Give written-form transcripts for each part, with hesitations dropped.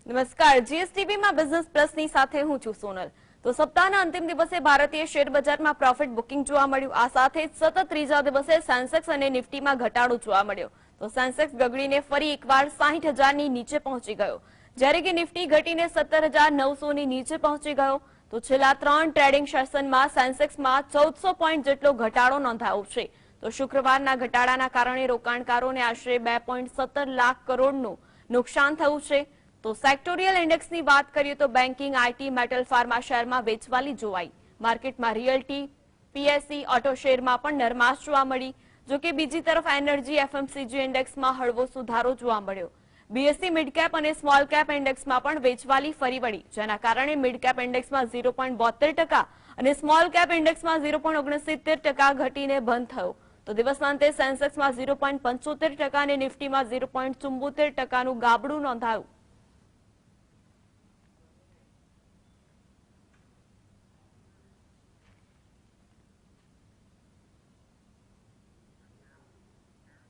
નમસ્કાર, જીએસટીવી માં business plus ની સાથે હું છું સોનલ। તો સપ્તાહના અંતિમ દિવસે ભારતીય શેર બજારમાં પ્રોફિટ બુકિંગ જોવા મળ્યું। આ સાથે જ સતત ત્રીજા દિવસે સેન્સેક્સ અને નિફ્ટીમાં ઘટાડો જોવા મળ્યો। તો સેન્સેક્સ ગગડીને ફરી એકવાર 60,000 ની નીચે પહોંચી ગયો, જ્યારે કે નિફ્ટી ઘટીને 17,900 ની નીચે પહોંચી ગયો। તો છેલ્લા 3 ટ્રેડિંગ સેશનમાં સેન્સેક્સમાં 1400 પોઈન્ટ જેટલો ઘટાડો નોંધાયો છે। તો શુક્રવારના ઘટાડાના કારણે રોકાણકારોને આશરે 2.17 લાખ કરોડનું નુકસાન થયું છે। તો સેક્ટોરિયલ ઇન્ડેક્સની વાત કરીએ તો બેન્કિંગ, આઈટી, મેટલ, ફાર્મા શેરમાં વેચવાલી જોવાઈ। માર્કેટમાં રિયલ્ટી, પીએસસી, ઓટો શેરમાં પણ નરમાશ જોવા મળી। જો કે બીજી તરફ એનર્જી, એફએમસીજી ઇન્ડેક્સમાં હળવો સુધારો જોવા મળ્યો। બીએસસી મિડ કેપ અને સ્મોલ કેપ ઇન્ડેક્સમાં પણ વેચવાલી ફરી વળી, જેના કારણે મિડ કેપ ઇન્ડેક્સમાં 0.72% અને સ્મોલ કેપ ઇન્ડેક્સમાં 0.69% ઘટીને બંધ થયો। તો દિવસના અંતે સેન્સેક્સમાં 0.75% અને નિફ્ટીમાં 0.74%નું ગાબડું નોંધાયું।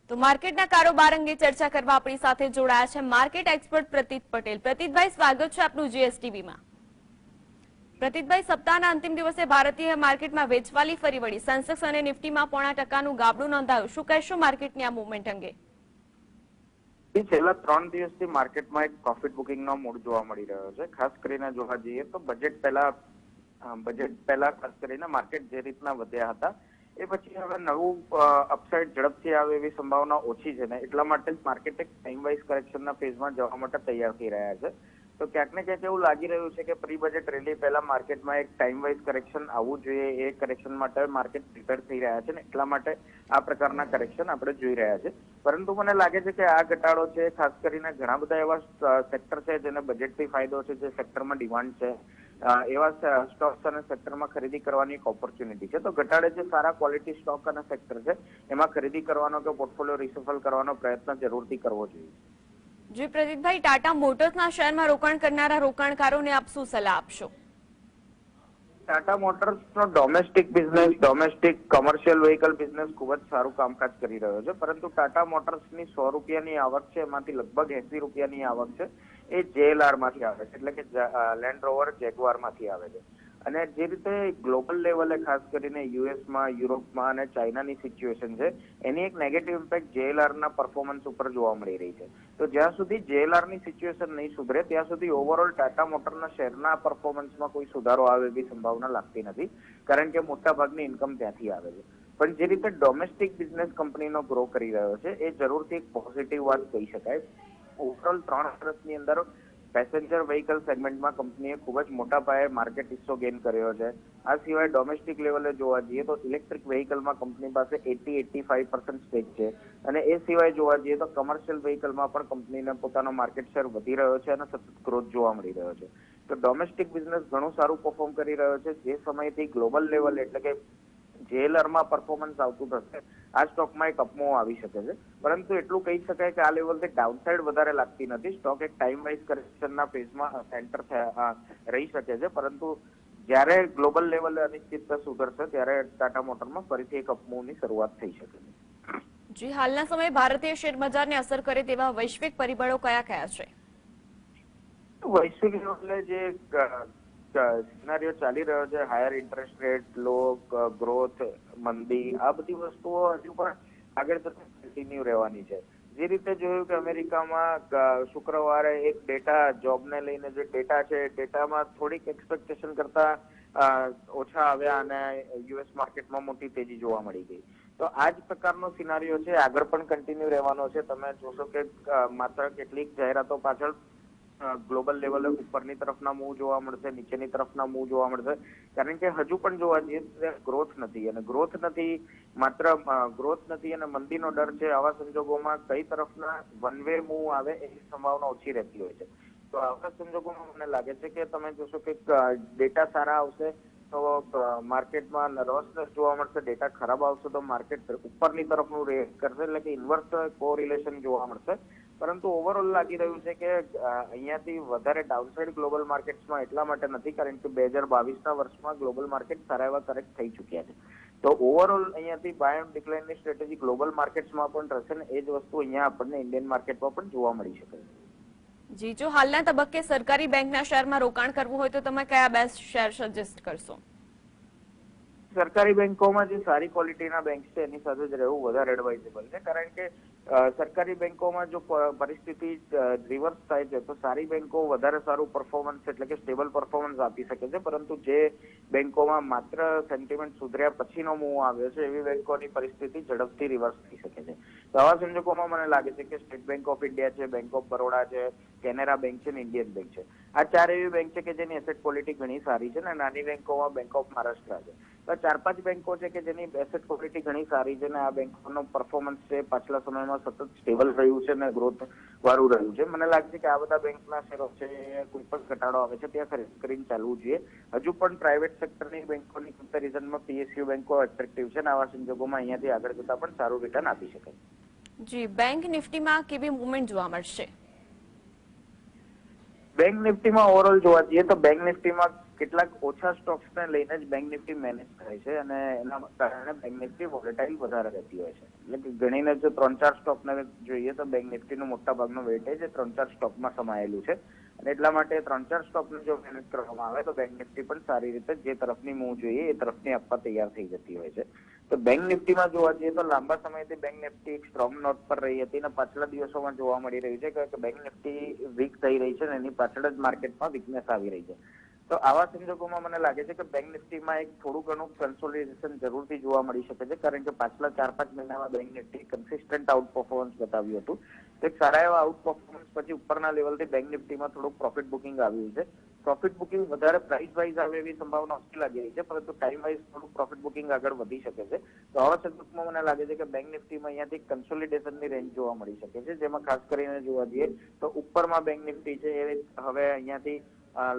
તો માર્કેટના કારોબાર અંગે ચર્ચા કરવા આપણી સાથે જોડાયા છે માર્કેટ એક્સપર્ટ પ્રતીત પટેલ। પ્રતીતભાઈ, સ્વાગત છે આપનું જીએસટીવીમાં। પ્રતીતભાઈ, સપ્તાહના અંતિમ દિવસે ભારતીય માર્કેટમાં વેચવાલી ફરી વળી, સેન્સેક્સ અને નિફ્ટીમાં 0.5%નું ગાબડું નોંધાયું। શું કહેશો માર્કેટની આ મૂવમેન્ટ અંગે? છેલ્લા 3 દિવસથી માર્કેટમાં એક પ્રોફિટ બુકિંગનો મૂડ જોવા મળી રહ્યો છે। ખાસ કરીને જોવા જઈએ તો બજેટ પહેલા ખાસ કરીને માર્કેટ જે રીતના વધ્યા હતા એ પછી હવે નવું અપસાઇડ ઝડપથી આવે એવી સંભાવના ઓછી છે ને એટલા માટે માર્કેટ એક ટાઈમ વાઇઝ કરેક્શનના ફેઝમાં જવા માટે તૈયાર થઈ રહ્યા છે। તો ક્યાંક ને ક્યાંક એવું લાગી રહ્યું છે કે પ્રી બજેટ રેલી પહેલા માર્કેટમાં એક ટાઈમ વાઇઝ કરેક્શન આવવું જોઈએ, એ કરેક્શન માટે માર્કેટ પ્રિપેર થઈ રહ્યા છે ને એટલા માટે આ પ્રકારના કરેક્શન આપણે જોઈ રહ્યા છે। પરંતુ મને લાગે છે કે આ ઘટાડો છે ખાસ કરીને ઘણા બધા એવા સેક્ટર છે જેને બજેટથી ફાયદો છે, જે સેક્ટરમાં ડિમાન્ડ છે, એવા સ્ટોક્સ અને સેક્ટરમાં ખરીદી કરવાની એક ઓપોર્ચ્યુનિટી છે। તો ઘટાડે જે સારા ક્વોલિટી સ્ટોક અને સેક્ટર છે એમાં ખરીદી કરવાનો કે પોર્ટફોલિયો રિસફલ કરવાનો પ્રયત્ન જરૂરથી કરવો જોઈએ। જી પ્રદીપભાઈ, ટાટા મોટર્સના શેરમાં રોકાણ કરનારા રોકાણકારોને આપ શું સલાહ આપશો? ટાટા મોટર્સનો domestic business, domestic commercial vehicle business ખૂબ જ સારું કામકાજ કરી રહ્યો છે, પરંતુ ટાટા મોટર્સની 100 રૂપિયાની આવક છે એમાંથી લગભગ 80 રૂપિયાની આવક છે એ જેએલઆર માંથી આવે છે, એટલે કે લેન્ડ રોવર જેગવાર માંથી આવે છે। અને જે રીતે ગ્લોબલ લેવલે ખાસ કરીને યુએસમાં, યુરોપમાં અને ચાઇનાની સિચ્યુએશન છે એની એક નેગેટિવ ઇમ્પેક્ટ જેએલઆરના પરફોર્મન્સ ઉપર જોવા મળી રહી છે। તો જ્યાં સુધી જેએલઆરની સિચ્યુએશન નહીં સુધરે ત્યાં સુધી ઓવરઓલ ટાટા મોટરના શેરના પરફોર્મન્સમાં કોઈ સુધારો આવે એવી સંભાવના લાગતી નથી, કારણ કે મોટા ભાગની ઇન્કમ ત્યાંથી આવે છે। પણ જે રીતે ડોમેસ્ટિક બિઝનેસ કંપનીનો ગ્રો કરી રહ્યો છે એ જરૂરથી એક પોઝિટિવ વાત કહી શકાય। ઓવરઓલ 3 વર્ષની અંદર પેસેન્જર વ્હીકલ સેગમેન્ટમાં કંપનીએ ખૂબ જ મોટા પાયે માર્કેટ હિસ્સો ગેઇન કર્યો છે। આ સિવાય ડોમેસ્ટિક લેવલે જોવા જઈએ તો ઇલેક્ટ્રિક વ્હીકલમાં કંપની પાસે 80-85% સ્ટેક છે, અને એ સિવાય જોવા જઈએ તો કમર્શિયલ વ્હીકલમાં પણ કંપનીને પોતાનો માર્કેટ શેર વધી રહ્યો છે અને સતત ગ્રોથ જોવા મળી રહ્યો છે। તો ડોમેસ્ટિક બિઝનેસ ઘણું સારું પરફોર્મ કરી રહ્યો છે। જે સમયથી ગ્લોબલ લેવલ એટલે કે જેએલઆરમાં પરફોર્મન્સ આવતું થશે આ સ્ટોકમાં એક અપમૂવ આવી શકે છે, પરંતુ એટલું કહી શકાય કે આ લેવલથી ડાઉનસાઇડ વધારે લાગતી નથી। સ્ટોક એક ટાઈમ વાઇઝ કરેક્શનના ફેઝમાં એન્ટર રહી શકે છે, પરંતુ જ્યારે ગ્લોબલ લેવલે અનિશ્ચિતતા સુધરશે ત્યારે ટાટા મોટરમાં ફરીથી એક અપમૂવની શરૂઆત થઈ શકે છે। જી, હાલના સમયે ભારતીય શેર બજારને અસર કરે તેવા વૈશ્વિક પરિબળો કયા કયા છે? વૈશ્વિક લેવલે જે સિનારીઓ ચાલી રહ્યો છે, હાયર ઇન્ટરેસ્ટ રેટ, લો ગ્રોથ, મંદી, આ બધી વસ્તુઓ હજુ પણ આગળ જતા કન્ટિન્યુ રહેવાની છે। જે રીતે જોયું કે અમેરિકામાં શુક્રવારે એક ડેટા જોબને લઈને જે ડેટા છે ડેટામાં થોડીક એક્સપેક્ટેશન કરતા ઓછા આવ્યા અને યુએસ માર્કેટમાં મોટી તેજી જોવા મળી ગઈ। તો આ જ પ્રકારનો સિનારીઓ છે આગળ પણ કન્ટિન્યુ રહેવાનો છે। તમે જોશો કે માત્ર કેટલીક જાહેરાતો પાછળ ગ્લોબલ લેવલે ઉપરની તરફના મૂવ જોવા મળશે, નીચેની તરફના મૂવ જોવા મળશે, કારણ કે હજુ પણ જોવા જઈએ ગ્રોથ નથી, અને ગ્રોથ નથી અને મંદીનો ડર છે। આવા સંજોગોમાં કઈ તરફના વન વે મૂવ આવે એની સંભાવના ઓછી રહેતી હોય છે। તો આવા સંજોગોમાં મને લાગે છે કે તમે જોશો કે ડેટા સારા આવશે તો માર્કેટમાં નર્વસનેસ જોવા મળશે, ડેટા ખરાબ આવશે તો માર્કેટ ઉપરની તરફનું રેટ કરશે, એટલે કે ઇન્વર્સ કોરિલેશન જોવા મળશે। પરંતુ ઓવરઓલ લાગી રહ્યું છે કે અહીંયાથી વધારે ડાઉનસાઇડ ગ્લોબલ માર્કેટ્સમાં એટલા માટે નથી, કારણ કે 2022ના વર્ષમાં ગ્લોબલ માર્કેટ સારા એવા કરેક્ટ થઈ ચુક્યા છે। તો ઓવરઓલ અહીંયાથી બાય ઓન ડિક્લાઇનની સ્ટ્રેટેજી ગ્લોબલ માર્કેટ્સમાં પણ રહેશે ને એ જ વસ્તુ અહીંયા આપણને ઇન્ડિયન માર્કેટમાં પણ જોવા મળી શકે છે। જી, જો હાલના તબક્કે સરકારી બેંકના શેરમાં રોકાણ કરવું હોય તો તમે કયા બેસ્ટ શેર સજેસ્ટ કરશો? સરકારી બેંકોમાં જે સારી ક્વોલિટીના બેંક છે એની સાથે જ રહેવું વધારે એડવાઇઝેબલ છે, કારણ કે સરકારી બેંકોમાં જો પરિસ્થિતિ રિવર્સ થાય છે તો સારી બેંકો વધારે સારું પરફોર્મન્સ એટલે કે સ્ટેબલ પરફોર્મન્સ આપી શકે છે, પરંતુ જે બેંકોમાં માત્ર સેન્ટિમેન્ટ સુધર્યા પછીનો મૂવ આવ્યો છે એવી બેંકોની પરિસ્થિતિ ઝડપથી રિવર્સ થઈ શકે છે. તો આવા સંજોગોમાં મને લાગે છે કે સ્ટેટ બેંક ઓફ ઇન્ડિયા છે, બેંક ઓફ બરોડા છે, કેનેરા બેંક છે ને ઇન્ડિયન બેંક છે, આ ચાર એવી બેંક છે કે જેની એસેટ ક્વોલિટી ઘણી સારી છે ને નાની બેંકોમાં બેંક ઓફ મહારાષ્ટ્ર છે. તો 4-5 બેંકો છે કે જેની એસેટ ક્વોલિટી ઘણી સારી છે ને આ બેંકોનો પરફોર્મન્સ છે પાછલા સમયમાં સતત સ્ટેબલ રહ્યું છે ને ગ્રોથ વાળું રહ્યું છે. મને લાગે છે કે આ બધા બેંકના શેરો છે કોઈ પણ ઘટાડો આવે છે ત્યાં ખરીદ કરીને ચાલવું જોઈએ. હજુ પણ પ્રાઇવેટ સેક્ટરની બેંકોની કમ્પેરિઝનમાં પીએસયુ બેંકો એટ્રેક્ટિવ છે ને આવા સંજોગોમાં અહીંયાથી આગળ જતા પણ સારું રિટર્ન આપી શકાય. જી, બેંક નિફ્ટીમાં કેવી મૂવમેન્ટ જોવા મળશે? બેંક નિફ્ટીમાં ઓવરઓલ જોવા જઈએ તો બેંક નિફ્ટીમાં કેટલાક ઓછા સ્ટોક્સને લઈને જ બેંક નિફ્ટી મેનેજ થાય છે અને એના કારણે બેંક નિફ્ટી વોલેટાઇલ વધારે રહેતી હોય છે. એટલે કે ગણીને જો 3-4 સ્ટોકને જોઈએ તો બેંક નિફ્ટીનું મોટા ભાગનું વેઇટેજ 3-4 સ્ટોકમાં સમાયેલું છે અને એટલા માટે 3-4 સ્ટોકને જો મેનેજ કરવામાં આવે તો બેંક નિફ્ટી પણ સારી રીતે જે તરફની મૂવ જોઈએ એ તરફની આપવા તૈયાર થઈ જતી હોય છે. તો બેંક નિફ્ટીમાં જોવા જઈએ તો લાંબા સમયથી બેંક નિફ્ટી એક સ્ટ્રોંગ નોટ પર રહી હતી અને પાછલા દિવસોમાં જોવા મળી રહ્યું છે કે બેંક નિફ્ટી વીક થઈ રહી છે અને એની પાછળ જ માર્કેટમાં વીકનેસ આવી રહી છે. તો આવા સંજોગોમાં મને લાગે છે કે બેંક નિફ્ટીમાં એક થોડું ઘણું કન્સોલિડેશન જરૂરથી જોવા મળી શકે છે, કારણ કે પાછલા 4-5 મહિનામાં bank Nifty consistent out performance બતાવ્યું હતું. એક સારા એવા આઉટ પરફોર્મન્સ પછી ઉપરના લેવલથી બેંક નિફ્ટીમાં થોડુંક પ્રોફિટ બુકિંગ આવ્યું છે. પ્રોફિટ બુકિંગ વધારે પ્રાઇસ વાઇઝ આવે એવી સંભાવના ઓછી લાગી રહી છે, પરંતુ ટાઈમ વાઇઝ થોડું પ્રોફિટ બુકિંગ આગળ વધી શકે છે. તો આવા સંદર્ભમાં મને લાગે છે કે બેંક નિફ્ટીમાં અહીંયાથી કન્સોલિડેશનની રેન્જ જોવા મળી શકે છે, જેમાં ખાસ કરીને જોવા જઈએ તો ઉપરમાં બેંક નિફ્ટી છે એ હવે અહીંયાથી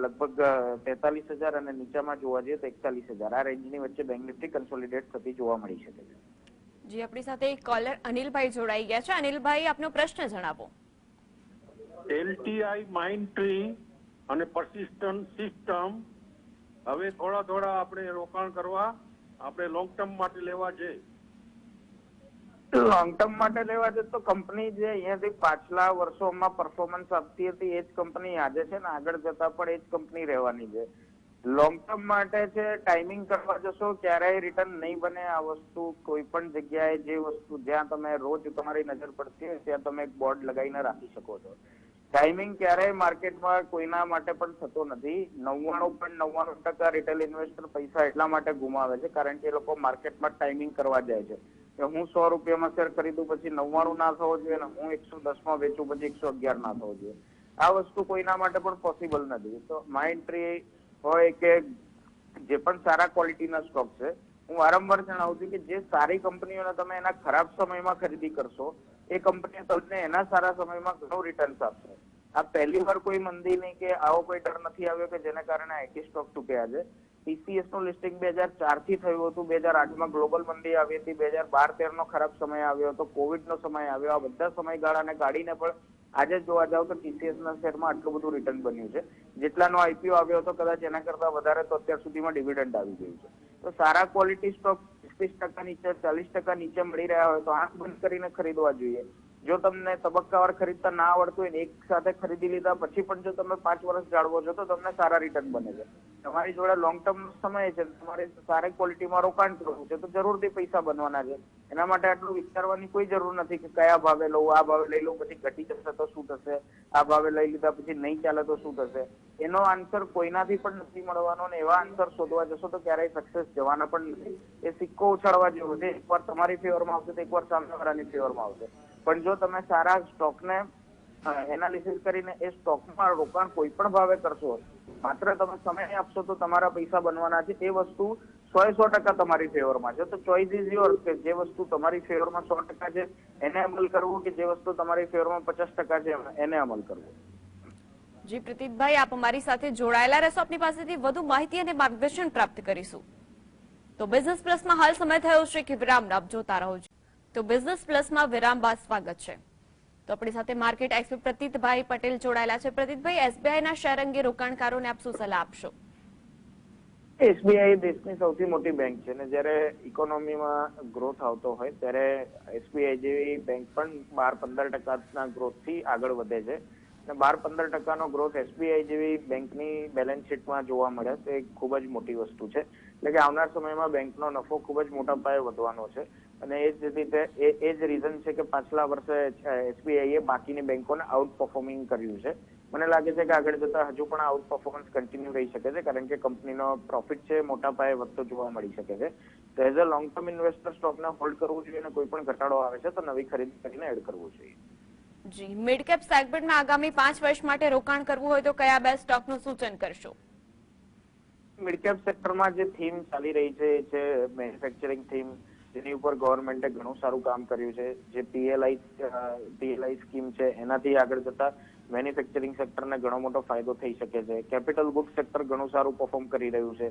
લગભગ 43,000 અને નીચામાં જોવા જઈએ તો 41,000 આ રેન્જની વચ્ચે બેંક નિફ્ટી કન્સોલિડેટ થતી જોવા મળી શકે છે. જી, આપણી સાથે એક કોલર અનિલભાઈ જોડાઈ ગયા છે. અનિલભાઈ, આપનો પ્રશ્ન જણાવો. એલટીઆઈ માઇન્ડ ટ્રી અને પરસિસ્ટન્ટ સિસ્ટમ હવે થોડા આપણે રોકાણ કરવા આપણે લોંગ ટર્મ માટે લેવા છે. લોંગ ટર્મ માટે લેવા છે તો કંપની જે અહીંયાથી પાછલા વર્ષોમાં પરફોર્મન્સ આપતી હતી એ જ કંપની આજે છે ને આગળ જતા પણ એ જ કંપની રહેવાની છે. લોંગ ટર્મ માટે છે ટાઈમિંગ કરવા જશો ક્યારેય રિટર્ન નહીં બને આ વસ્તુ. કોઈ પણ જગ્યાએ જે વસ્તુ જ્યાં તમે રોજ તમારી નજર પડતી હોય ત્યાં તમે એક બોર્ડ લગાવીને રાખી શકો છો. ટાઈમિંગ ક્યારેય માર્કેટમાં કોઈના માટે પણ થતો નથી. 99.99% રિટેલ ઇન્વેસ્ટર પૈસા એટલા માટે ગુમાવે છે કારણ કે એ લોકો માર્કેટમાં ટાઈમિંગ કરવા જાય છે કે હું 100 રૂપિયામાં શેર ખરીદું પછી 99 ના થવો જોઈએ ને હું 110 વેચું પછી 111 ના થવો જોઈએ. આ વસ્તુ કોઈના માટે પણ પોસિબલ નથી. તો માઇન્ડ ટ્રી હોય કે જે પણ સારા ક્વોલિટીના સ્ટોક છે, હું વારંવાર જણાવું છું કે જે સારી કંપનીઓને તમે એના ખરાબ સમયમાં ખરીદી કરશો એ કંપનીઓ તમને એના સારા સમયમાં ઘણું રિટર્ન્સ આપશે. આ પહેલી વાર કોઈ મંદી નહીં કે આવો કોઈ ડર નથી આવ્યો કે જેને કારણે આઈટી સ્ટોક તૂટ્યા છે. ટીસીએસ નું લિસ્ટિંગ 2004 થી થયું હતું, 2008માં ગ્લોબલ મંદી આવી હતી, 2012-13 નો ખરાબ સમય આવ્યો હતો, કોવિડ નો સમય આવ્યો. આ બધા સમયગાળાને કાઢીને પણ આજે જોવા જાવ તો ટીસીએસ ના શેરમાં આટલું બધું રિટર્ન બન્યું છે. જેટલાનો આઈપીઓ આવ્યો હતો કદાચ એના કરતા વધારે તો અત્યાર સુધીમાં ડિવિડન્ડ આવી ગયું છે. તો સારા ક્વોલિટી સ્ટોક 30% નીચે 40% નીચે મળી રહ્યા હોય તો આંખ બંધ કરીને ખરીદવા જોઈએ. જો તમને તબક્કાવાર ખરીદતા ના આવડતું હોય ને એક સાથે ખરીદી લીધા પછી પણ જો તમે 5 વર્ષ જાળવો છો તો તમને સારા રિટર્ન બને છે. તમારી જોડે લોંગ ટર્મ સમય છે, તમારે સારી ક્વોલિટીમાં રોકાણ કરવું છે તો જરૂરથી પૈસા બનવાના છે. એના માટે આટલું વિચારવાની કોઈ જરૂર નથી કે કયા ભાવે લઉં, આ ભાવે લઈ લઉં પછી ઘટી જશે તો શું થશે, આ ભાવે લઈ લીધા પછી નહીં ચાલે તો શું થશે. એનો આન્સર કોઈનાથી પણ નથી મળવાનો ને એવા આન્સર શોધવા જશો તો ક્યારેય સક્સેસ જવાના પણ નથી. એ સિક્કો ઉછાળવા જેવો છે. એકવાર તમારી ફેવરમાં આવશે તો એકવાર સામેવાળાની ફેવરમાં આવશે. પણ જો તમે સારા સ્ટોકને એનાલિસિસ કરીને એ સ્ટોકમાં રોકાણ કોઈ પણ ભાવે કરશો, માત્ર તમે સમય આપશો તો તમારા પૈસા બનવાના છે. એ વસ્તુ 100% તમારી ફેવરમાં છે. તો ચોઇસ ઇઝ યોર કે જે વસ્તુ તમારી ફેવરમાં 100% છે એને અમલ કરવું કે જે વસ્તુ તમારી ફેવરમાં 50% છે એને અમલ કરવું. જી પ્રતીકભાઈ, આપ અમારી સાથે જોડાયેલા રહેશો. આપની પાસેથી વધુ માહિતી અને માર્ગદર્શન પ્રાપ્ત કરીશું. તો બિઝનેસ પ્લસમાં હાલ સમય થયો છે કે વિરામનો આપ જોતા રહો છો. તો બિઝનેસ પ્લસમાં વિરામ બાદ સ્વાગત છે. તો આપણી સાથે માર્કેટ એક્સપર્ટ પ્રતીકભાઈ પટેલ જોડાયેલા છે. પ્રતીકભાઈ, એસબીઆઈના શેર અંગે રોકાણકારોને આપ શું સલાહ આપશો? એસબીઆઈ દેશની સૌથી મોટી બેંક છે ને જ્યારે ઇકોનોમીમાં ગ્રોથ આવતો હોય ત્યારે એસબીઆઈ જેવી બેંક પણ 12-15% ગ્રોથથી આગળ વધે છે. અને 12-15% ગ્રોથ એસબીઆઈ જેવી બેંકની બેલેન્સ શીટમાં જોવા મળે તો એ ખૂબ જ મોટી વસ્તુ છે. એટલે કે આવનાર સમયમાં બેંકનો નફો ખૂબ જ મોટા પાયે વધવાનો છે અને એ જ રીતે એ જ રીઝન છે કે પાછલા વર્ષે એસબીઆઈએ બાકીની બેંકોને આઉટ પરફોર્મિંગ કર્યું છે. મને લાગે છે કે આગળ જતા હજુ પણ આઉટ પરફોર્મન્સ કન્ટિન્યુ રહી શકે છે કારણ કે કંપનીનો પ્રોફિટ છે મોટા પાયે વધતો જોવા મળી શકે છે. તો as a long term investor સ્ટોકને હોલ્ડ કરવું જોઈએ અને કોઈ પણ ઘટાડો આવે છે તો નવી ખરીદી કરીને એડ કરવું જોઈએ. જી, મિડ કેપ સેગમેન્ટમાં આગામી 5 વર્ષ માટે રોકાણ કરવું હોય તો કયા બે સ્ટોકનું સૂચન કરશો? મિડ કેપ સેક્ટરમાં જે થીમ ચાલી રહી છે એ છે મેન્યુફેક્ચરિંગ થીમ, જેની ઉપર ગવર્મેન્ટે ઘણું સારું કામ કર્યું છે. જે પીએલઆઈ સ્કીમ છે એનાથી આગળ જતા મેન્યુફેક્ચરિંગ સેક્ટરને ઘણો મોટો ફાયદો થઈ શકે છે. કેપિટલ ગુડ સેક્ટર ઘણું સારું પરફોર્મ કરી રહ્યું છે.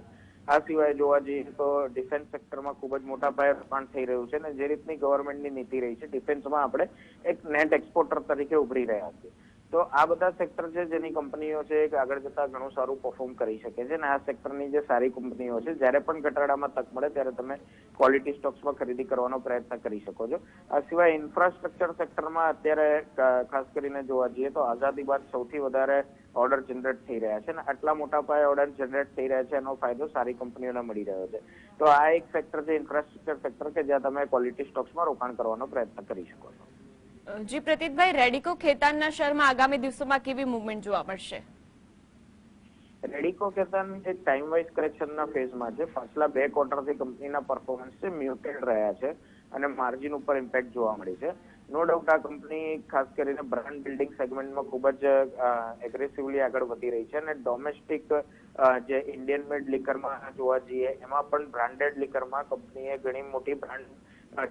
આ સિવાય જોવા જઈએ તો ડિફેન્સ સેક્ટરમાં ખૂબ જ મોટા પાયે રોકાણ થઈ રહ્યું છે અને જે રીતની ગવર્મેન્ટની નીતિ રહી છે ડિફેન્સમાં આપણે એક નેટ એક્સપોર્ટર તરીકે ઉભરી રહ્યા છીએ. તો આ બધા સેક્ટર છે જેની કંપનીઓ છે કે આગળ જતા ઘણું સારું પરફોર્મ કરી શકે છે અને આ સેક્ટરની જે સારી કંપનીઓ છે જ્યારે પણ ઘટાડામાં તક મળે ત્યારે તમે ક્વોલિટી સ્ટોક્સમાં ખરીદી કરવાનો પ્રયત્ન કરી શકો છો. આ સિવાય ઇન્ફ્રાસ્ટ્રક્ચર સેક્ટરમાં અત્યારે ખાસ કરીને જોવા જઈએ તો આઝાદી બાદ સૌથી વધારે ઓર્ડર જનરેટ થઈ રહ્યા છે અને આટલા મોટા પાયે ઓર્ડર જનરેટ થઈ રહ્યા છે એનો ફાયદો સારી કંપનીઓને મળી રહ્યો છે. તો આ એક સેક્ટર છે ઇન્ફ્રાસ્ટ્રક્ચર સેક્ટર કે જ્યાં તમે ક્વોલિટી સ્ટોક્સમાં રોકાણ કરવાનો પ્રયત્ન કરી શકો છો. જી પ્રતીકભાઈ, રેડિકો ખેતાનના શેરમાં આગામી દિવસોમાં કેવી મૂવમેન્ટ જોવા મળશે? રેડિકો ખેતાન એક ટાઈમ વાઇઝ કરેક્શનના ફેઝમાં છે. પાછલા 2 ક્વાર્ટરથી કંપનીના પરફોર્મન્સ છે મ્યુટેડ રહ્યા છે અને માર્જિન ઉપર ઇમ્પેક્ટ જોવા મળી છે. નો ડાઉટ આ કંપની ખાસ કરીને બ્રાન્ડ બિલ્ડિંગ સેગમેન્ટમાં ખૂબ જ એગ્રેસિવલી આગળ વધી રહી છે અને ડોમેસ્ટિક જે ઇન્ડિયન મેડ લિકરમાં જોવા જઈએ એમાં પણ બ્રાન્ડેડ લિકરમાં કંપનીએ ઘણી મોટી બ્રાન્ડ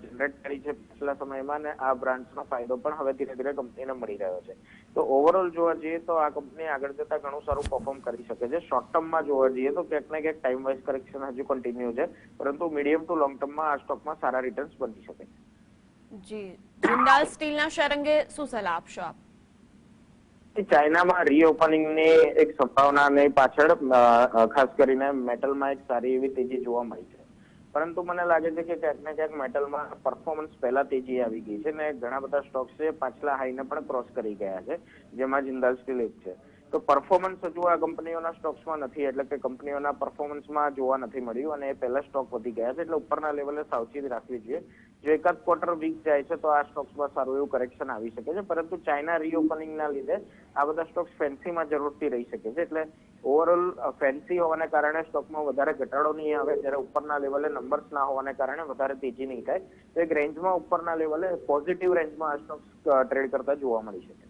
જનરેટ કરી છે પાછલા સમયમાં અને આ બ્રાન્ડ્સનો ફાયદો પણ હવે ધીરે ધીરે કંપનીને મળી રહ્યો છે. તો ઓવરઓલ જોવા જઈએ તો આ કંપની આગળ જતા ઘણું સારું પરફોર્મ કરી શકે છે. શોર્ટ ટર્મમાં જોવા જઈએ તો ક્યાંક ને ક્યાંક ટાઈમ વાઇઝ કરેક્શન હજુ કન્ટિન્યુ છે, પરંતુ મીડિયમ ટુ લોંગ ટર્મમાં આ સ્ટોકમાં સારા રિટર્ન્સ બની શકે છે. જી, જિંદાલ સ્ટીલના શેર અંગે શું સલાહ આપશો આપ? ચાઇનામાં રીઓપનિંગની એક સંભાવનાની પાછળ ખાસ કરીને મેટલમાં એક સારી એવી તેજી જોવા મળી છે. પરંતુ મને લાગે છે કે ક્યાંક ને ક્યાંક મેટલમાં પરફોર્મન્સ પહેલા તેજી આવી ગઈ છે ને ઘણા બધા સ્ટોક્સ છે પાછલા હાઈને પણ ક્રોસ કરી ગયા છે, જેમાં જિંદાલ સ્ટીલ એક છે. તો પરફોર્મન્સ હજુ આ કંપનીઓના સ્ટોક્સમાં નથી, એટલે કે કંપનીઓના પરફોર્મન્સમાં જોવા નથી મળ્યું અને એ પહેલા સ્ટોક વધી ગયા છે, એટલે ઉપરના લેવલે સાવચેતી રાખવી જોઈએ. જો એકાદ ક્વાર્ટર વીક જાય છે તો આ સ્ટોક્સમાં સારું એવું કરેક્શન આવી શકે છે, પરંતુ ચાઇના રીઓપનિંગના લીધે આ બધા સ્ટોક્સ ફેન્સીમાં જરૂરથી રહી શકે છે. એટલે ઓવરઓલ ફેન્સી હોવાને કારણે સ્ટોકમાં વધારે ઘટાડો નહીં આવે, જ્યારે ઉપરના લેવલે નંબર્સ ના હોવાને કારણે વધારે તેજી નહીં થાય. તો એક રેન્જમાં ઉપરના લેવલે પોઝિટિવ રેન્જમાં આ સ્ટોક્સ ટ્રેડ કરતા જોવા મળી શકે.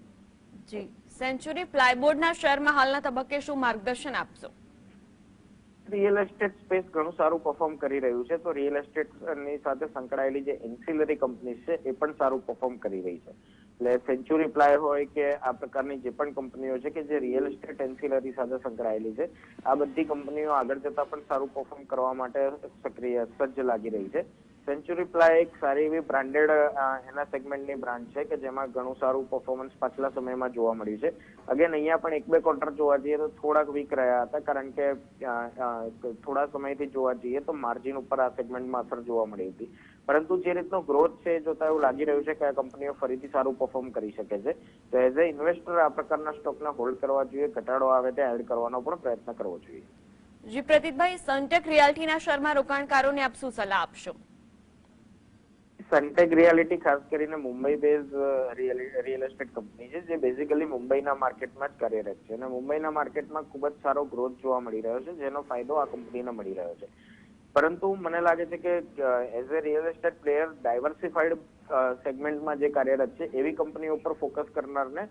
જી, સેન્ચુરી પ્લાયબોર્ડના શેરમાં હાલના તબક્કે શું માર્ગદર્શન આપશો? રિયલ એસ્ટેટ સ્પેસ ઘણું સારું પરફોર્મ કરી રહ્યું છે, તો રિયલ એસ્ટેટની સાથે સંકળાયેલી જે એન્સિલરી કંપની છે એ પણ સારું પરફોર્મ કરી રહી છે. એટલે સેન્ચુરી પ્લાય હોય કે આ પ્રકારની જે પણ કંપનીઓ છે કે જે રિયલ એસ્ટેટ એન્સિલરી સાથે સંકળાયેલી છે, આ બધી કંપનીઓ આગળ જતા પણ સારું પરફોર્મ કરવા માટે સજ્જ લાગી રહી છે. સેન્ચુરી પ્લાય એક સારી એવી બ્રાન્ડેડ એના સેગમેન્ટની બ્રાન્ડ છે કે જેમાં ઘણું સારું પરફોર્મન્સ પાછલા સમયમાં જોવા મળ્યું છે. અગેન અહીંયા પણ 1-2 ક્વાર્ટર જોવા જઈએ તો થોડાક વીક રહ્યા હતા, કારણ કે થોડા સમયથી જોવા જઈએ તો માર્જિન ઉપર આ સેગમેન્ટમાં અસર જોવા મળી હતી. પરંતુ જે રીતનો ગ્રોથ છે એ જોતા એવું લાગી રહ્યું છે કે આ કંપનીઓ ફરીથી સારું પરફોર્મ કરી શકે છે. તો એઝ અ ઇન્વેસ્ટર આ પ્રકારના સ્ટોકને હોલ્ડ કરવા જોઈએ, ઘટાડો આવે તે એડ કરવાનો પણ પ્રયત્ન કરવો જોઈએ. જી પ્રતીકભાઈ, સનટેક રિયાલ્ટીના શેરમાં રોકાણકારોને આપ શું સલાહ આપશો? સનટેક રિયાલિટી ખાસ કરીને Mumbai base real estate company છે, જે બેઝિકલી મુંબઈના માર્કેટમાં જ કાર્યરત છે અને મુંબઈના માર્કેટમાં ખૂબ જ સારો ગ્રોથ જોવા મળી રહ્યો છે, જેનો ફાયદો આ કંપનીને મળી રહ્યો છે. પરંતુ મને લાગે છે કે as a real estate player diversified સેગમેન્ટમાં જે કાર્યરત છે એવી કંપનીઓ ઉપર ફોકસ કરનારને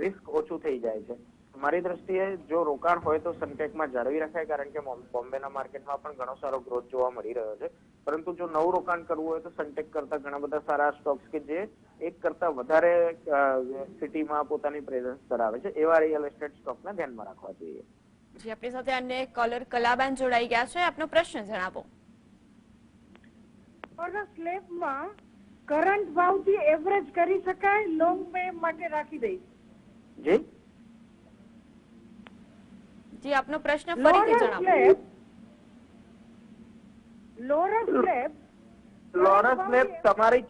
રિસ્ક ઓછું થઈ જાય છે. મારી દ્રષ્ટિએ જો રોકાણ હોય તો સનટેકમાં જાળવી રખાય, કારણ કે બોમ્બેના માર્કેટમાં પણ ઘણો સારો ગ્રોથ જોવા મળી રહ્યો છે. પરંતુ જો નવું રોકાણ કરવું હોય તો સનટેક કરતા ઘણા બધા સારા સ્ટોક્સ કે જે એક કરતા વધારે સિટીમાં પોતાની પ્રેઝન્સ ધરાવે છે એવા રિયલ એસ્ટેટ સ્ટોકને ધ્યાનમાં રાખવા જોઈએ. જી, આપણી સાથે અન્ય કોલર કલાબેન જોડાઈ ગયા છે, આપનો પ્રશ્ન જણાવો. સ્લેબમાં કરંટ ભાવથી એવરેજ કરી શકાય, લોંગ ટર્મ માટે રાખી દઈશ. જી જી, આપનો પ્રશ્ન ફરીથી જણાવો. લોરસ સ્લેબ લોરસ લેબ તમારી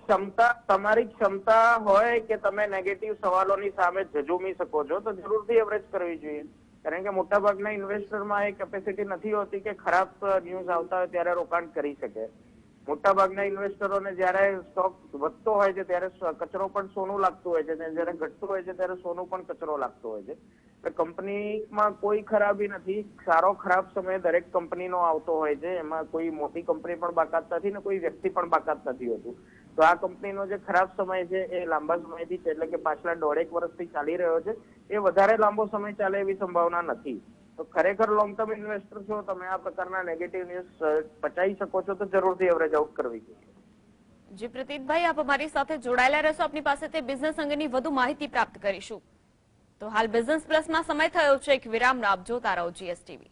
ક્ષમતા હોય કે તમે નેગેટિવ સવાલોની સામે ઝઝૂમી શકો છો તો જરૂરથી એવરેજ કરવી જોઈએ, કારણ કે મોટાભાગના ઇન્વેસ્ટરમાં એ કેપેસિટી નથી હોતી કે ખરાબ ન્યૂઝ આવતા હોય ત્યારે રોકાણ કરી શકે. મોટાભાગના ઇન્વેસ્ટરોને જયારે સ્ટોક વધતો હોય છે ત્યારે કચરો પણ સોનું લાગતું હોય છે, જયારે ઘટતું હોય છે ત્યારે સોનું પણ કચરો લાગતો હોય છે. કંપનીમાં કોઈ ખરાબી નથી, સારો ખરાબ સમય દરેક કંપનીનો આવતો હોય છે, એમાં કોઈ મોટી કંપની પણ બાકાત નથી ને કોઈ વ્યક્તિ પણ બાકાત નથી હોતું. તો આ કંપનીનો જે ખરાબ સમય છે એ લાંબા સમયથી એટલે કે પાછલા 1.5 વર્ષથી ચાલી રહ્યો છે, એ વધારે લાંબો સમય ચાલે એવી સંભાવના નથી. તો ખરેખર લોંગ ટર્મ ઇન્વેસ્ટર છો તમે, આ પ્રકારના નેગેટિવ ન્યૂઝ પચાવી શકો છો તો જરૂરથી એવરેજ આઉટ કરવી જોઈએ. જી પ્રતીકભાઈ, આપ અમારી સાથે જોડાયેલા રહેશો, આપની પાસેથી બિઝનેસ અંગેની વધુ માહિતી પ્રાપ્ત કરીશું. તો હાલ બિઝનેસ પ્લસમાં સમય થયો છે એક વિરામનો, આપ જોતા રહો જીએસટીવી.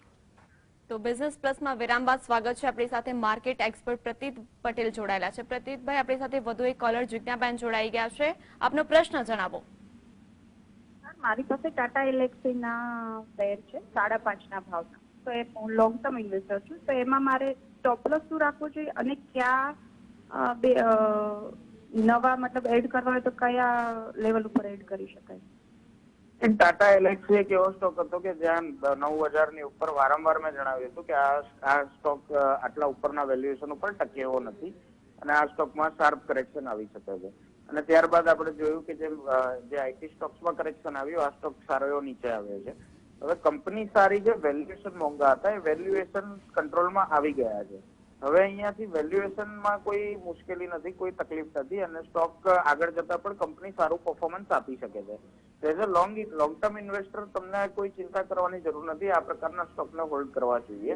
તો બિઝનેસ પ્લસમાં વિરામ બાદ સ્વાગત છે. આપણી સાથે માર્કેટ એક્સપર્ટ પ્રતીક પટેલ જોડાયેલા છે. પ્રતીકભાઈ, આપણી સાથે વધુ એક કોલર જિજ્ઞાબેન જોડાઈ ગયા છે, આપનો પ્રશ્ન જણાવો. મારી પાસે ટાટા એલેક્સી ના શેર છે 5.5 ના ભાવના, તો એ હું લોંગ ટર્મ ઇન્વેસ્ટર છું, તો એમાં મારે સ્ટોપ લોસ શું રાખવું જોઈએ અને ક્યાં નવા મતલબ એડ કરવા હોય તો કયા લેવલ ઉપર એડ કરી શકાય? ટાટા એલેક્સી એક એવો સ્ટોક હતો કે જ્યાં 9,000 ની ઉપર વારંવાર મેં જણાવ્યું હતું કે આ સ્ટોક આટલા ઉપરના વેલ્યુએશન ઉપર ટકે એવો નથી અને આ સ્ટોકમાં શાર્પ કરેક્શન આવી શકે છે. અને ત્યારબાદ આપણે જોયું કે જે આઈટી સ્ટોક્સમાં કરેક્શન આવ્યું, આ સ્ટોક સારો એવો નીચે આવ્યો છે. હવે કંપની સારી છે, વેલ્યુએશન મોંઘા હતા, એ વેલ્યુએશન કંટ્રોલમાં આવી ગયા છે. હવે અહીંયાથી વેલ્યુએશનમાં કોઈ મુશ્કેલી નથી, કોઈ તકલીફ નથી અને સ્ટોક આગળ જતા પણ કંપની સારું પરફોર્મન્સ આપી શકે છે. As a long term investor તમને કોઈ ચિંતા કરવાની જરૂર નથી, આ પ્રકારના સ્ટોકને હોલ્ડ કરવા જોઈએ.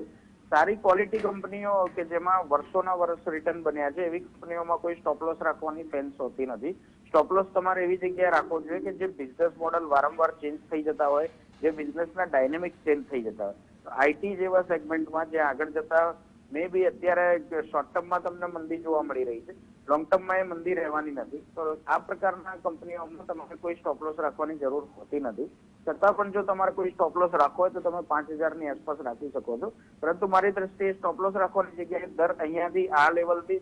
સારી ક્વોલિટી કંપનીઓ કે જેમાં વર્ષોના વર્ષ રિટર્ન બન્યા છે એવી કંપનીઓમાં કોઈ સ્ટોપ લોસ રાખવાની સેન્સ હોતી નથી. સ્ટોપ લોસ તમારે એવી જગ્યાએ રાખવો જોઈએ કે જે બિઝનેસ મોડલ વારંવાર ચેન્જ થઈ જતા હોય, જે બિઝનેસના ડાયનેમિક્સ ચેન્જ થઈ જતા હોય. આઈટી જેવા સેગમેન્ટમાં જે આગળ જતા મે બી અત્યારે શોર્ટ ટર્મમાં તમને મંદી જોવા મળી રહી છે, લોંગ ટર્મમાં એ મંદી રહેવાની નથી. તો આ પ્રકારના કંપનીઓમાં તમારે કોઈ સ્ટોપ લોસ રાખવાની જરૂર હોતી નથી. છતાં પણ જો તમારે કોઈ સ્ટોપ લોસ રાખવો હોય તો તમે 5,000 ની આસપાસ રાખી શકો છો, પરંતુ મારી દ્રષ્ટિએ સ્ટોપ લોસ રાખવાની જગ્યાએ દર અહીંયાથી આ લેવલથી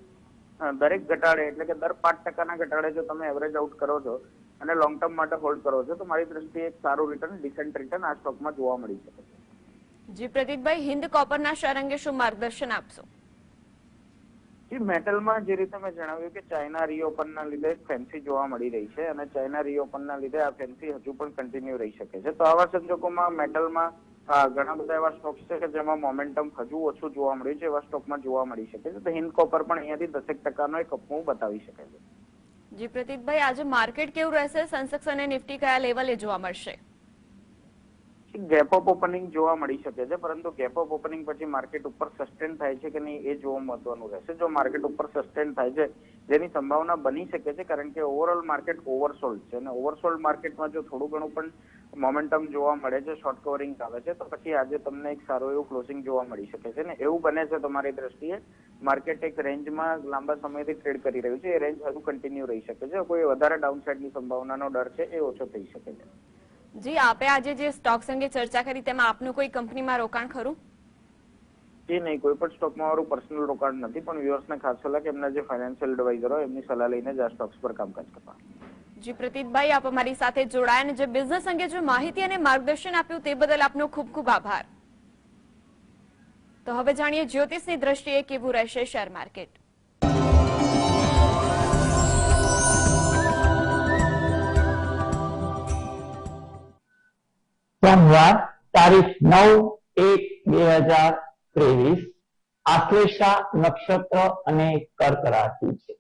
દરેક ઘટાડે એટલે કે દર 5% ઘટાડે જો તમે એવરેજ આઉટ કરો છો અને લોંગ ટર્મ માટે હોલ્ડ કરો છો તો મારી દ્રષ્ટિએ એક સારું રિટર્ન, ડિસેન્ટ રિટર્ન આ સ્ટોકમાં જોવા મળી શકે છે. જી પ્રતીકભાઈ, હિન્દ કોપરના શેર અંગે શું માર્ગદર્શન આપશો? જી, મેટલમાં જે રીતે મેં જણાવ્યું કે ચાઇના રીઓપનના લીધે ફેન્સી જોવા મળી રહી છે અને ચાઇના રીઓપનના લીધે આ ફેન્સી હજુ પણ કન્ટિન્યુ રહી શકે છે. તો આવા સંજોગોમાં મેટલમાં ઘણા બધા એવા સ્ટોક્સ છે કે જેમાં મોમેન્ટમ હજુ ઓછું જોવા મળ્યું છે, એવા સ્ટોકમાં જોવા મળી શકે છે. તો હિન્દ કોપર પણ અહીંયાથી 10% એક અપમૂવ બતાવી શકે છે. જી પ્રતીકભાઈ, આજે માર્કેટ કેવું રહેશે? સેન્સેક્સ અને નિફ્ટી કયા લેવલે જોવા મળશે? ગેપ અપ ઓપનિંગ જોવા મળી શકે છે, પરંતુ ગેપ અપ ઓપનિંગ પછી માર્કેટ ઉપર સસ્ટેન થાય છે કે નહીં એ જોવું મહત્વનું રહેશે. જો માર્કેટ ઉપર સસ્ટેન થાય છે, જેની સંભાવના બની શકે છે, કારણ કે ઓવરઓલ માર્કેટ ઓવરસોલ્ડ છે અને ઓવરસોલ્ડ માર્કેટમાં જો થોડું ઘણું પણ મોમેન્ટમ જોવા મળે છે, શોર્ટ કવરિંગ આવે છે, તો પછી આજે તમને એક સારું એવું ક્લોઝિંગ જોવા મળી શકે છે ને એવું બને છે તમારી દ્રષ્ટિએ માર્કેટ એક રેન્જમાં લાંબા સમયથી ટ્રેડ કરી રહ્યું છે, એ રેન્જ હજુ કન્ટિન્યુ રહી શકે છે. કોઈ વધારે ડાઉનસાઇડની સંભાવનાનો ડર છે એ ઓછો થઈ શકે છે. જી, આપે આજે જે સ્ટોક્સ અંગે ચર્ચા કરી તેમાં આપનું કોઈ કંપનીમાં રોકાણ ખરું? જી નહીં, કોઈ પણ સ્ટોકમાં મારું પર્સનલ રોકાણ નથી, પણ વ્યુઅર્સને ખાસ સલાહ કે એમના જે ફાઇનાન્શિયલ એડવાઇઝર હોય એમની સલાહ લઈને જ આ સ્ટોક્સ પર કામકાજ કરવા. જી પ્રતીકભાઈ, આપ અમારી સાથે જોડાયા અને જે બિઝનેસ અંગે જે માહિતી અને માર્ગદર્શન આપ્યું તે બદલ આપનો ખૂબ ખૂબ આભાર. તો હવે જાણીએ જ્યોતિષની દ્રષ્ટિએ કેવું રહેશે શેર માર્કેટ. સોમવાર તારીખ 9/1/2023 આશ્લેષા નક્ષત્ર અને કર્ક રાશિ છે.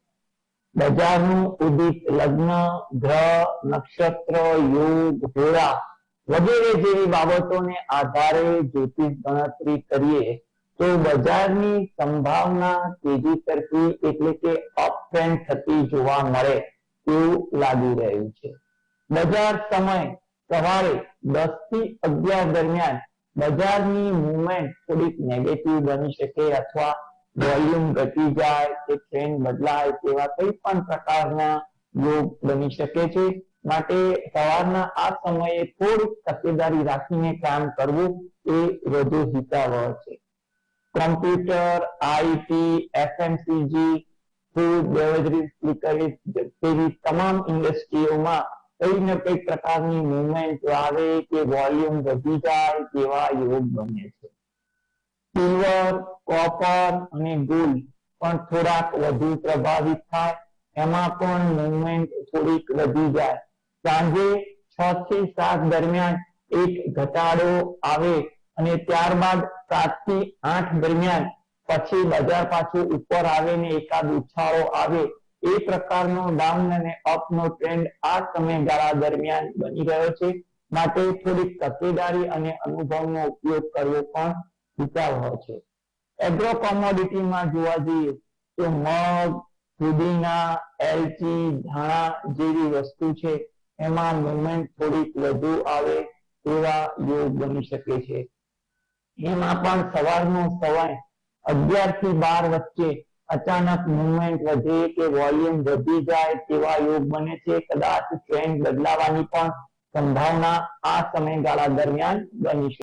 બજારનું ઉદિત લગ્ન, ગ્રહ, નક્ષત્ર, યોગ, હોરા વગેરે જેવી બાબતોને આધારે જ્યોતિષ ગણતરી કરીએ તો બજારની સંભાવના તેજી તરફી એટલે કે અપ ટ્રેન્ડ થતી જોવા મળે એવું લાગી રહ્યું છે. બજાર સમય સવારે 10 થી 11 દરમિયાન બજારની મુવમેન્ટ થોડીક નેગેટિવ બની શકે અથવા વોલ્યુમ ઘટી જાય કે ટ્રેન્ડ બદલાય તેવા કોઈ પણ પ્રકારના યોગ બની શકે છે. માટે સવારના આ સમયે થોડીક તકેદારી રાખીને કામ કરવું એ વધુ હિતાવહ છે. Computer, IT, FMCG, food, beverages, liquors તેવી તમામ ઇન્ડસ્ટ્રીઓમાં કઈ ને કઈ પ્રકારની મુવમેન્ટ આવે કે વોલ્યુમ વધી જાય તેવા યોગ બને છે. સિલ્વર, કોપર અને ગોલ્ડ પણ થોડાક વધુ પ્રભાવિત થાય, એમાં પણ મુવમેન્ટ થોડીક વધી જાય. સાંજે 6 થી 7 દરમિયાન એક ઘટાડો આવે અને ત્યારબાદ 7 થી 8 દરમિયાન પછી બજાર પાછું ઉપર આવે ને એકાદ ઉછાળો આવે, એ પ્રકારનો ડાઉન અને અપ નો ટ્રેન્ડ આ સમયગાળા દરમિયાન બની રહ્યો છે. માટે થોડીક તકેદારી અને અનુભવનો ઉપયોગ કરવો પણ વિચારવો છે. એગ્રો કોમોડિટીમાં જોવા જઈએ તો મગ, ફુદીના, એલચી, ધાણા જેવી વસ્તુ છે એમાં મુવમેન્ટ થોડીક વધુ આવે એવા યોગ બની શકે છે. એમાં પણ સવારનો સમય 11 થી 12 વચ્ચે અચાનક મુવમેન્ટ વધે કે વોલ્યુમ વધી જાય તેવા યોગ બને છે. કદાચ ટ્રેન્ડ બદલાવાની પણ સંભાવના આ સમયગાળા દરમિયાન બની શકે